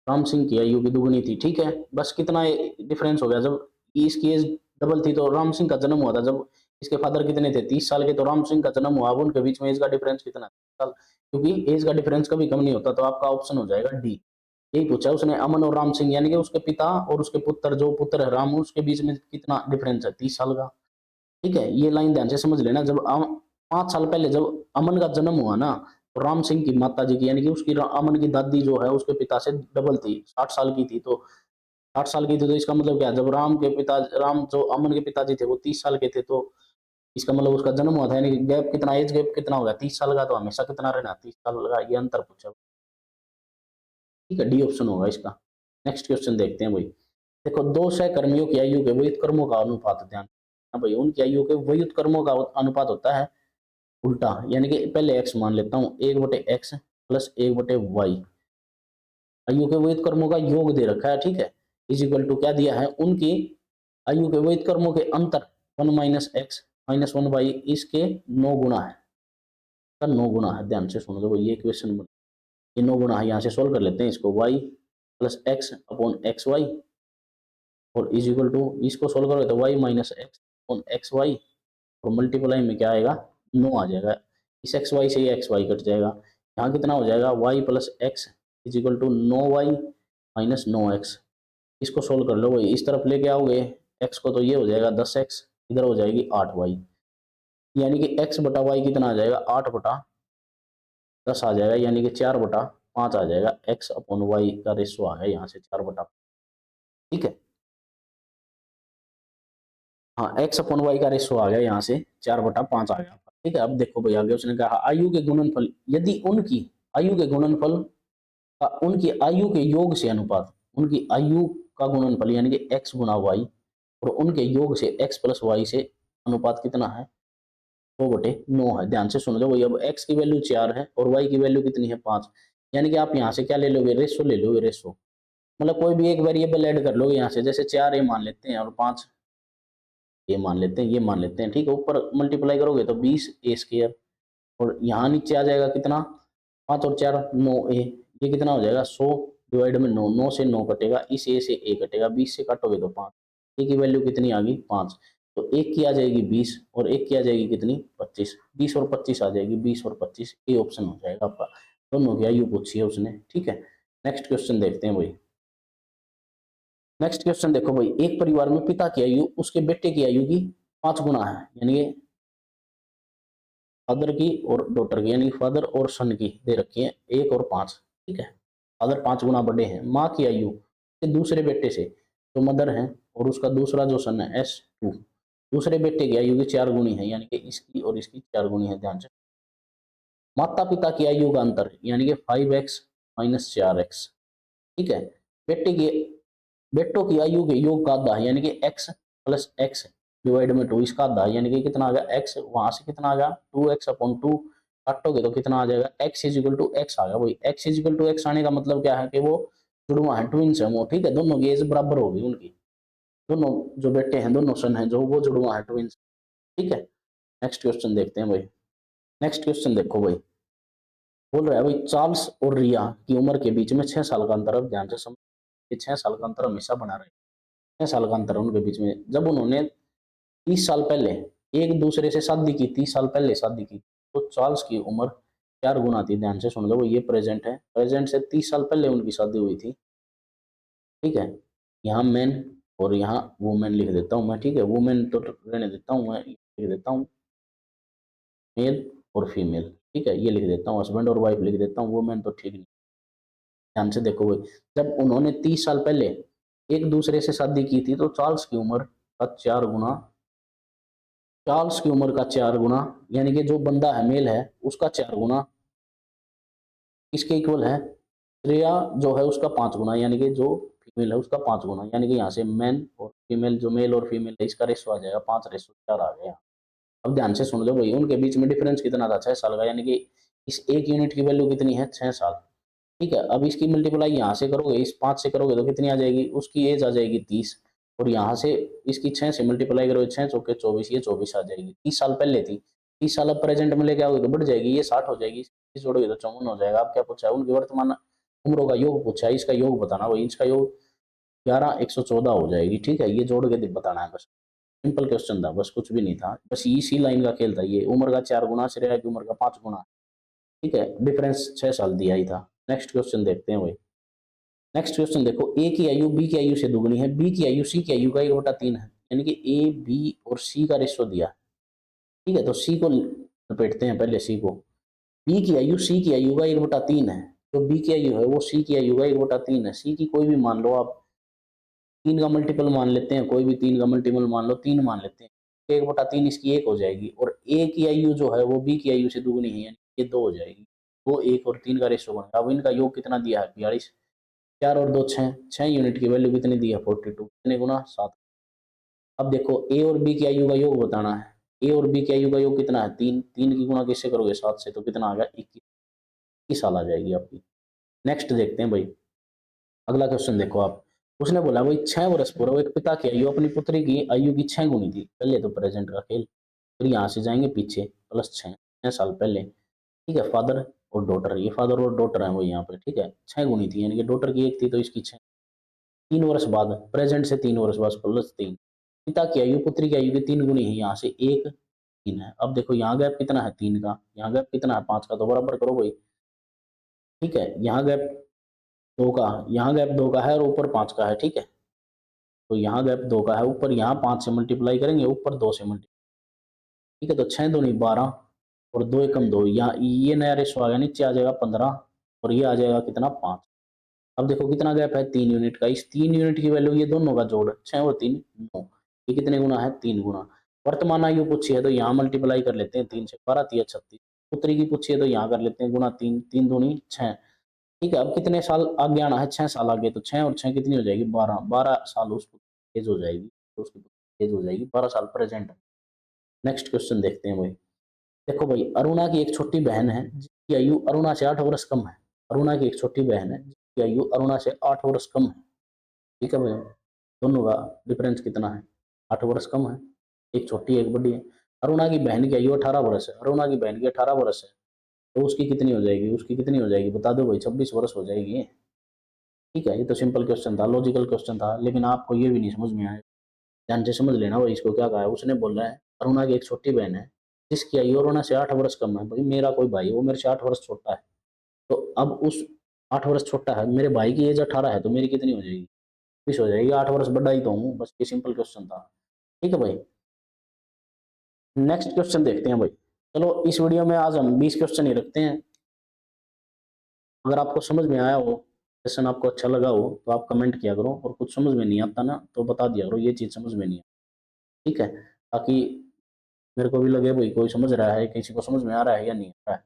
राम सिंह की आयु की दुगनी थी। ठीक है, बस कितना डिफरेंस हो गया, जब इसकी एज डबल थी तो राम सिंह का जन्म हुआ था जब इसके फादर कितने थे 30 साल के, तो राम सिंह का जन्म हुआ, अब उनके बीच में एज का डिफरेंस कितना है 30 साल, क्योंकि एज का डिफरेंस कभी कम नहीं होता, तो आपका ऑप्शन हो जाएगा डी। यही पूछा उसने, अमन और राम सिंह यानी कि उसके पिता और उसके पुत्र, जो पुत्र है राम, उसके बीच में कितना डिफरेंस है 30 साल का। ठीक है, ये लाइन ध्यान से समझ लेना। जब 5 साल पहले जब अमन का जन्म हुआ ना, तो राम सिंह की माता जी की यानी कि उसकी अमन की दादी जो है उसके पिता से डबल थी, 60 साल की थी। तो 60 साल की थी तो इसका मतलब क्या है, जब राम जो अमन के पिताजी थे वो 30 साल के थे, तो इसका मतलब उसका जन्म हुआ था, यानी कि गैप कितना, एज गैप कितना हो गया 30 साल का, तो हमेशा कितना रहना 30 साल का, ये अंतर पूछा। ठीक है, डी ऑप्शन होगा इसका। नेक्स्ट क्वेश्चन देखते हैं भाई। देखो, दो सहकर्मियों की आयु के वयुत कर्मों का अनुपात, ध्यान। हाँ भाई, उनकी आयु के वयुत कर्मों का अनुपात होता है उल्टा, यानी कि पहले एक्स मान लेता हूँ, 1/x प्लस 1/y, आयु के वैध कर्मों का योग दे रखा है। ठीक है, इज इक्वल टू क्या दिया है, उनकी आयु के वैध कर्मों के अंतर 1 - x - 1y इसके 9 गुना है, का 9 गुना है। ध्यान से सुन लो ये क्वेश्चन, ये 9 गुना है, यहाँ से सोल्व कर लेते हैं इसको, y plus X upon X Y और इज इक्वल टू, इसको सोल्व करोगे तो y minus X upon X Y और मल्टीप्लाई में क्या आएगा 9 आ जाएगा, इस एक्स वाई से ये एक्स वाई कट जाएगा, यहाँ कितना हो जाएगा y plus X is equal to 9y minus 9x। इसको सोल्व कर लो भाई, इस तरफ लेके आओगे x को तो ये हो जाएगा 10x, इधर हो जाएगी 8y, यानी कि x बटा वाई कितना आ जाएगा 8/10 आ जाएगा, यानी कि 4/5 आ जाएगा, x अपॉन वाई का रेशो आ गया यहाँ से 4/5। ठीक है, हाँ, x अपॉन वाई का रेशो आ गया यहाँ से 4/5 आ गया। ठीक है, अब देखो भाई आगे उसने कहा आयु के गुणनफल, यदि उनकी आयु के गुणनफल का उनकी आयु के योग से अनुपात, उनकी आयु का गुणनफल यानी कि x गुना वाई और उनके योग से x प्लस वाई से अनुपात कितना है 2/9 है। ध्यान से सुन लो भाई, अब x की वैल्यू 4 है और y की वैल्यू कितनी है 5, यानी कि आप यहाँ से क्या ले लोगे, रेशो ले लोगे, रेशो मतलब कोई भी एक वेरिएबल ऐड कर लोगे यहाँ से, जैसे 4 ये मान लेते हैं और 5 ये मान लेते हैं, ये मान लेते हैं। ठीक है, ऊपर मल्टीप्लाई करोगे तो 20a² और यहाँ नीचे आ जाएगा कितना, 5 और 4 9a, ये कितना हो जाएगा 100 डिवाइड में 9, 9 से 9 कटेगा, इस a से a कटेगा, 20 से काटोगे तो 5, a की वैल्यू कितनी आ गई 5, तो एक की आ जाएगी 20 और एक की आ जाएगी कितनी 25, 20 और 25 आ जाएगी, 20 और 25, ये ऑप्शन हो जाएगा आपका। दोनों की आयु पूछी है उसने। ठीक है, नेक्स्ट क्वेश्चन देखते हैं भाई। नेक्स्ट क्वेश्चन देखो भाई, एक परिवार में पिता की आयु उसके बेटे की आयु की 5 गुना है, यानी फादर की और डॉटर की, यानी फादर और सन की दे रखी है 1 और 5। ठीक है, फादर 5 गुना बड़े हैं, माँ की आयु के दूसरे बेटे से, जो मदर है और उसका दूसरा जो सन है S2, दूसरे बेटे की आयु की 4 गुनी है, यानी कि इसकी और इसकी 4 गुनी है। ध्यान से, माता पिता की आयु का अंतर यानी कि 5x माइनस 4x। ठीक है, बेटे की बेटों की आयु के योग का आधा यानी कि x प्लस एक्स डिवाइड में 2, इसका आधा यानी कि कितना आ गया x, वहां से कितना आ गया 2x/2, काटोगे तो कितना आ जाएगा x is equal to x आ गया भाई। x is equal to x आने का मतलब क्या है कि वो जुड़वा है, ट्विंस है वो। ठीक है, दोनों की एज बराबर होगी उनकी, दोनों जो बेटे हैं दोनों सन हैं जो, वो जुड़वा है, ट्विंस। ठीक है, नेक्स्ट क्वेश्चन देखते हैं भाई। नेक्स्ट क्वेश्चन देखो भाई, बोल रहा है भाई चार्ल्स और रिया की उम्र के बीच में 6 साल का अंतर। अब ध्यान से समझ, ये 6 साल का अंतर हमेशा बना रहे। 6 साल का अंतर है उनके बीच में। जब उन्होंने 30 साल पहले एक दूसरे से शादी की, 30 साल पहले शादी की, तो चार्ल्स की उम्र 4 गुना थी। ध्यान से सुन लो, ये प्रेजेंट है, प्रेजेंट से 30 साल पहले उनकी शादी हुई थी। ठीक है, यहाँ मैन और यहाँ वुमेन लिख देता हूँ मैं। ठीक है, वुमेन तो रहने देता हूँ मैं, लिख देता हूँ मेल और फीमेल। ठीक है, ये लिख देता हूँ, हस्बैंड और वाइफ लिख देता हूँ, वुमेन तो ठीक नहीं। ध्यान से देखो भाई, जब उन्होंने 30 साल पहले एक दूसरे से शादी की थी, तो चार्ल्स की उम्र का 4 गुना, चार्ल्स की उम्र का 4 गुना, यानी कि जो बंदा है मेल है उसका 4 गुना किसके इक्वल है, श्रेया जो है उसका 5 गुना, यानी कि जो फीमेल है उसका 5 गुना, यानी कि यहाँ से मैन और फीमेल, जो मेल और फीमेल है, इसका रेशो आ जाएगा 5:4 आ गया। अब ध्यान से सुन लो भाई, उनके बीच में डिफरेंस कितना था, 6 साल का, यानी कि इस एक यूनिट की वैल्यू कितनी है, 6 साल। ठीक है, अब इसकी मल्टीप्लाई यहाँ से करोगे, इस 5 से करोगे तो कितनी आ जाएगी, उसकी एज आ जाएगी 30, और यहाँ से इसकी 6 से मल्टीप्लाई करोगे, 6 चौके 24, ये 24 आ जाएगी। 30 साल पहले थी, 30 साल अब प्रेजेंट में लेके आओगे तो बढ़ जाएगी, ये 60 हो जाएगी, इस जोड़ोगे तो 54 हो जाएगा। अब क्या पूछा है, उनकी वर्तमान उम्रों का योग पूछा है, इसका योग बताना भाई, इसका योग 11 114 हो जाएगी। ठीक है, ये जोड़ के बताना है बस, सिंपल क्वेश्चन था बस, कुछ भी नहीं था, बस इसी लाइन का खेल था ये। उम्र का 4 गुना, श्रेया की उम्र का 5 गुना। ठीक है, डिफरेंस 6 साल दिया ही था। नेक्स्ट क्वेश्चन देखते हैं भाई। नेक्स्ट क्वेश्चन देखो, ए की आयु बी की आयु से दुगनी है, बी की आयु सी की आयु का 1/3 है, यानी कि ए बी और सी का रेशो दिया। ठीक है, तो सी को लपेटते हैं पहले, सी को। बी की आयु सी की आयु का 1/3 है, तो बी की आयु है वो सी की आयु का 1/3 है। सी की कोई भी मान लो आप, 3 का मल्टीपल मान लेते हैं, कोई भी 3 का मल्टीपल मान लो, 3 मान लेते हैं, 1/3 इसकी 1 हो जाएगी, और ए की आयु जो है वो बी की आयु से दुगनी है, यानी ये 2 हो जाएगी। वो 1 और 3 का रेशो बनेगा। अब इनका योग कितना दिया है, 42, 4 और 2 6, 6 यूनिट की वैल्यू कितनी दी है, 42, कितने गुना, 7। अब देखो ए और बी की आयु का योग बताना है, ए और बी की आयु का योग कितना है, 3, 3 की गुणा किससे करोगे, 7 से, तो कितना आ गया, 21 साल आ जाएगी आपकी। नेक्स्ट देखते हैं भाई, अगला क्वेश्चन देखो आप। उसने बोला भाई 6 वर्ष पूर्व एक पिता की आयु अपनी पुत्री की आयु की 6 गुनी थी। पहले तो प्रेजेंट का खेल, फिर यहाँ से जाएंगे पीछे, प्लस 6 साल पहले। ठीक है, फादर और डॉटर, ये फादर और डॉटर है वो यहाँ पे। ठीक है, 6 गुनी थी, यानी कि डॉटर की 1 थी तो इसकी 6। 3 वर्ष बाद, प्रेजेंट से 3 वर्ष बाद, +3। पिता की आयु पुत्री की आयु की 3 गुनी है, यहाँ से 1 3 है। अब देखो यहाँ गैप कितना है, 3 का, यहाँ गैप कितना है, 5 का, तो बराबर करो भाई। ठीक है, यहाँ गैप 2 का, यहाँ गैप 2 का है और ऊपर 5 का है। ठीक है, तो यहाँ गैप 2 का है, ऊपर यहाँ 5 से मल्टीप्लाई करेंगे, ऊपर 2 से मल्टीप्लाई। ठीक है, तो 6 दूनी 12 और 2 एकम 2, यहाँ ये नया रेशो आ गया, नीचे आ जाएगा 15, और ये आ जाएगा कितना, 5। अब देखो कितना गैप है, 3 यूनिट का, इस 3 यूनिट की वैल्यू, ये दोनों का जोड़, 6 और 3 9, ये कितने गुना है, 3 गुना। वर्तमान आयु पूछी है तो यहाँ मल्टीप्लाई कर लेते हैं, 3 से 12 3 36। पुत्री की पूछी है तो यहाँ कर लेते हैं गुना 3, 3 दूनी 6। ठीक है, अब कितने साल आगे आना है, 6 साल आगे, तो 6 और 6 कितनी हो जाएगी, 12, 12 साल उसकी एज हो जाएगी, तो उसकी एज हो जाएगी 12 साल प्रेजेंट। नेक्स्ट क्वेश्चन देखते हैं भाई। देखो भाई, अरुणा की एक छोटी बहन है जिसकी आयु अरुणा से 8 वर्ष कम है। अरुणा की एक छोटी बहन है जिसकी आयु अरुणा से 8 वर्ष कम है। ठीक है भाई, दोनों का डिफरेंस कितना है, 8 वर्ष कम है, एक छोटी है एक बड़ी है। अरुणा की बहन की आयु 18 वर्ष है, अरुणा की बहन की 18 वर्ष है, तो उसकी कितनी हो जाएगी, उसकी कितनी हो जाएगी, बता दो भाई, 26 वर्ष हो जाएगी। ठीक है, ये तो सिंपल क्वेश्चन था, लॉजिकल क्वेश्चन था, लेकिन आपको ये भी नहीं समझ में आया। ध्यान से समझ लेना भाई, इसको क्या कहा है, उसने बोला है अरुणा की एक छोटी बहन है जिसकी आयु अरुणा से 8 वर्ष कम है। भाई मेरा कोई भाई, वो मेरे से 8 वर्ष छोटा है, तो अब उस 8 वर्ष छोटा है, मेरे भाई की एज 18 है, तो मेरी कितनी हो जाएगी, 20 हो जाएगी, 8 वर्ष बड़ा ही तो हूँ, बस ये सिंपल क्वेश्चन था। ठीक है भाई, नेक्स्ट क्वेश्चन देखते हैं भाई। चलो इस वीडियो में आज हम 20 क्वेश्चन ही रखते हैं। अगर आपको समझ में आया हो, सेशन आपको अच्छा लगा हो, तो आप कमेंट किया करो, और कुछ समझ में नहीं आता ना तो बता दिया करो, ये चीज़ समझ में नहीं है। ठीक है, ताकि मेरे को भी लगे भाई कोई समझ रहा है, किसी को समझ में आ रहा है या नहीं आ रहा है,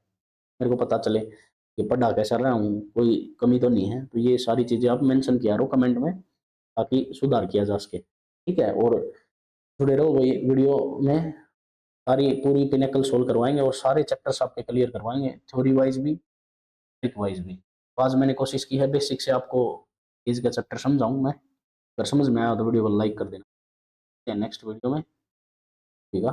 मेरे को पता चले कि पढ़ा कैसा रहा हूँ, कोई कमी तो नहीं है। तो ये सारी चीज़ें आप मेंशन किया करो कमेंट में, ताकि सुधार किया जा सके। ठीक है, और जुड़े रहो भाई वीडियो में, सारी पूरी पिनेकल सोल्व करवाएंगे, और सारे चैप्टर्स आपके क्लियर करवाएंगे, थ्योरी वाइज भी, ट्रिक वाइज भी। तो आज मैंने कोशिश की है बेसिक से आपको इस का चैप्टर समझाऊँ मैं। अगर समझ में आया तो वीडियो को लाइक कर देना। नेक्स्ट वीडियो में, ठीक है।